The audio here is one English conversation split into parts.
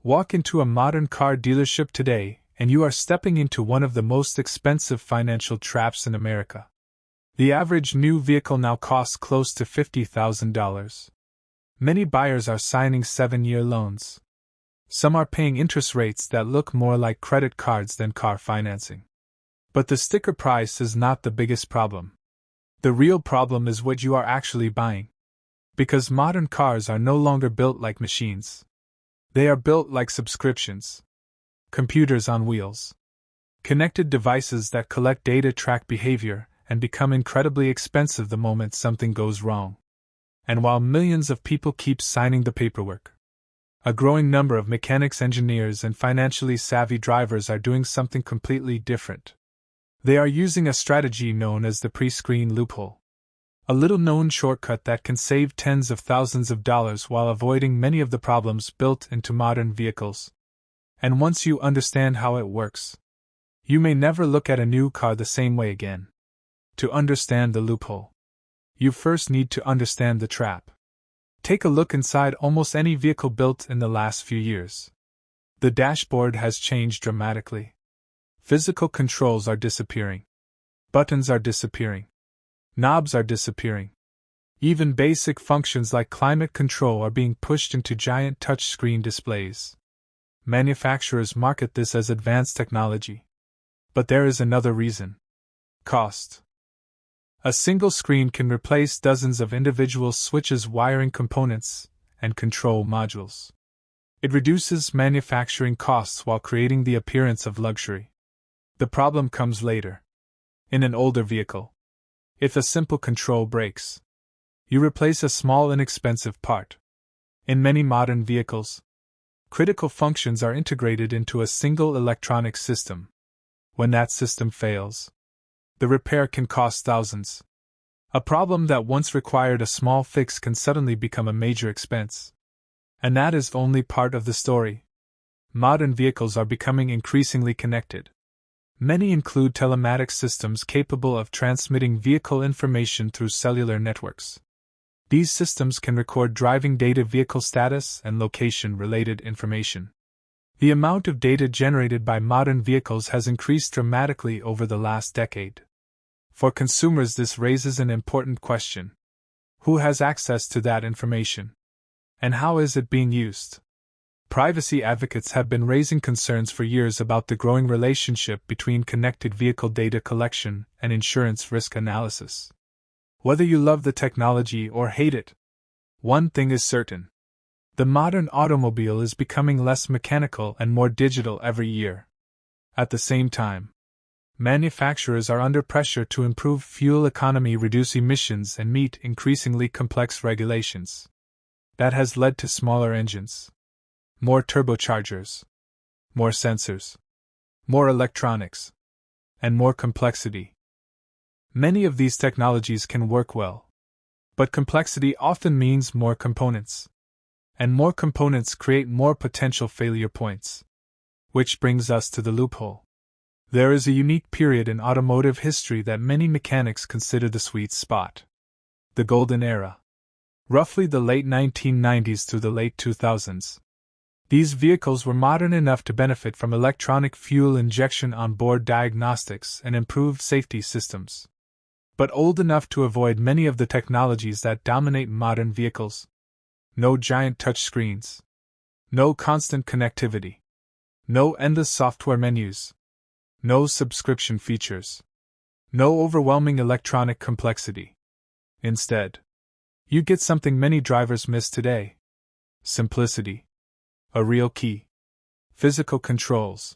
Walk into a modern car dealership today, and you are stepping into one of the most expensive financial traps in America. The average new vehicle now costs close to $50,000. Many buyers are signing 7-year loans. Some are paying interest rates that look more like credit cards than car financing. But the sticker price is not the biggest problem. The real problem is what you are actually buying. Because modern cars are no longer built like machines. They are built like subscriptions. Computers on wheels. Connected devices that collect data, track behavior, and become incredibly expensive the moment something goes wrong. And while millions of people keep signing the paperwork, a growing number of mechanics, engineers, and financially savvy drivers are doing something completely different. They are using a strategy known as the Pre Screen Loophole. A little-known shortcut that can save tens of thousands of dollars while avoiding many of the problems built into modern vehicles. And once you understand how it works, you may never look at a new car the same way again. To understand the loophole, you first need to understand the trap. Take a look inside almost any vehicle built in the last few years. The dashboard has changed dramatically. Physical controls are disappearing. Buttons are disappearing. Knobs are disappearing. Even basic functions like climate control are being pushed into giant touchscreen displays. Manufacturers market this as advanced technology. But there is another reason. Cost. A single screen can replace dozens of individual switches, wiring components, and control modules. It reduces manufacturing costs while creating the appearance of luxury. The problem comes later. In an older vehicle, if a simple control breaks, you replace a small, inexpensive part. In many modern vehicles, critical functions are integrated into a single electronic system. When that system fails, the repair can cost thousands. A problem that once required a small fix can suddenly become a major expense. And that is only part of the story. Modern vehicles are becoming increasingly connected. Many include telematics systems capable of transmitting vehicle information through cellular networks. These systems can record driving data, vehicle status, and location-related information. The amount of data generated by modern vehicles has increased dramatically over the last decade. For consumers, this raises an important question. Who has access to that information? And how is it being used? Privacy advocates have been raising concerns for years about the growing relationship between connected vehicle data collection and insurance risk analysis. Whether you love the technology or hate it, one thing is certain. The modern automobile is becoming less mechanical and more digital every year. At the same time, manufacturers are under pressure to improve fuel economy, reduce emissions, and meet increasingly complex regulations. That has led to smaller engines, more turbochargers, more sensors, more electronics, and more complexity. Many of these technologies can work well, but complexity often means more components. And more components create more potential failure points. Which brings us to the loophole. There is a unique period in automotive history that many mechanics consider the sweet spot. The Golden Era. Roughly the late 1990s through the late 2000s. These vehicles were modern enough to benefit from electronic fuel injection, onboard diagnostics, and improved safety systems. But old enough to avoid many of the technologies that dominate modern vehicles. No giant touchscreens. No constant connectivity. No endless software menus. No subscription features. No overwhelming electronic complexity. Instead, you get something many drivers miss today. Simplicity. A real key. Physical controls.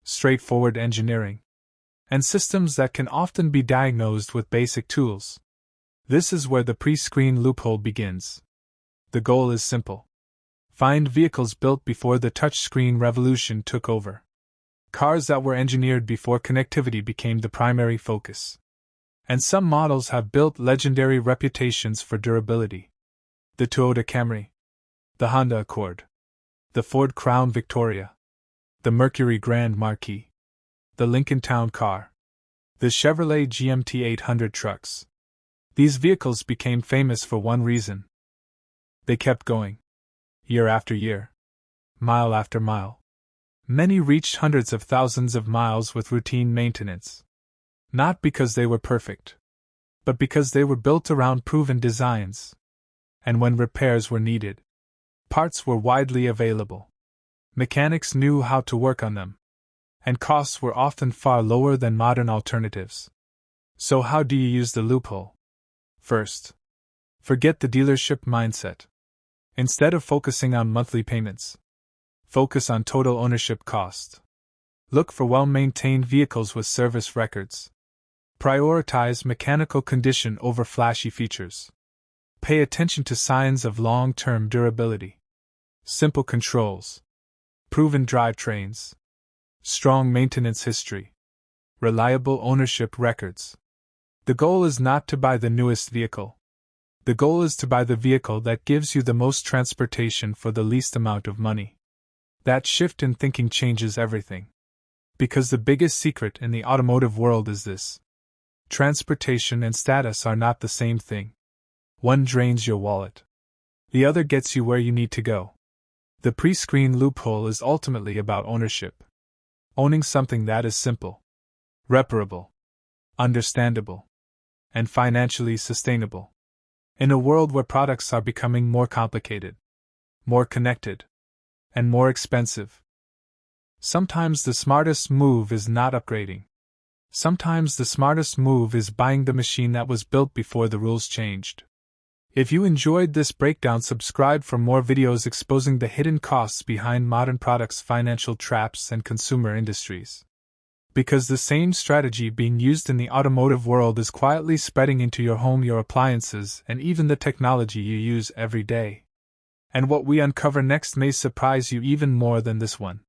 Straightforward engineering. And systems that can often be diagnosed with basic tools. This is where the pre-screen loophole begins. The goal is simple. Find vehicles built before the touchscreen revolution took over. Cars that were engineered before connectivity became the primary focus. And some models have built legendary reputations for durability. The Toyota Camry. The Honda Accord. The Ford Crown Victoria. The Mercury Grand Marquis. The Lincoln Town Car. The Chevrolet GMT 800 trucks. These vehicles became famous for one reason. They kept going. Year after year. mile after mile. Many reached hundreds of thousands of miles with routine maintenance. Not because they were perfect, but because they were built around proven designs. And when repairs were needed, parts were widely available. Mechanics knew how to work on them, and costs were often far lower than modern alternatives. So how do you use the loophole? First, forget the dealership mindset. Instead of focusing on monthly payments, focus on total ownership cost. Look for well-maintained vehicles with service records. Prioritize mechanical condition over flashy features. Pay attention to signs of long-term durability. Simple controls. Proven drivetrains. Strong maintenance history. Reliable ownership records. The goal is not to buy the newest vehicle. The goal is to buy the vehicle that gives you the most transportation for the least amount of money. That shift in thinking changes everything. Because the biggest secret in the automotive world is this: transportation and status are not the same thing. One drains your wallet. The other gets you where you need to go. The pre-screen loophole is ultimately about ownership. Owning something that is simple, reparable, understandable, and financially sustainable. In a world where products are becoming more complicated, more connected, and more expensive, sometimes the smartest move is not upgrading. Sometimes the smartest move is buying the machine that was built before the rules changed. If you enjoyed this breakdown, subscribe for more videos exposing the hidden costs behind modern products, financial traps, and consumer industries. Because the same strategy being used in the automotive world is quietly spreading into your home, your appliances, and even the technology you use every day. And what we uncover next may surprise you even more than this one.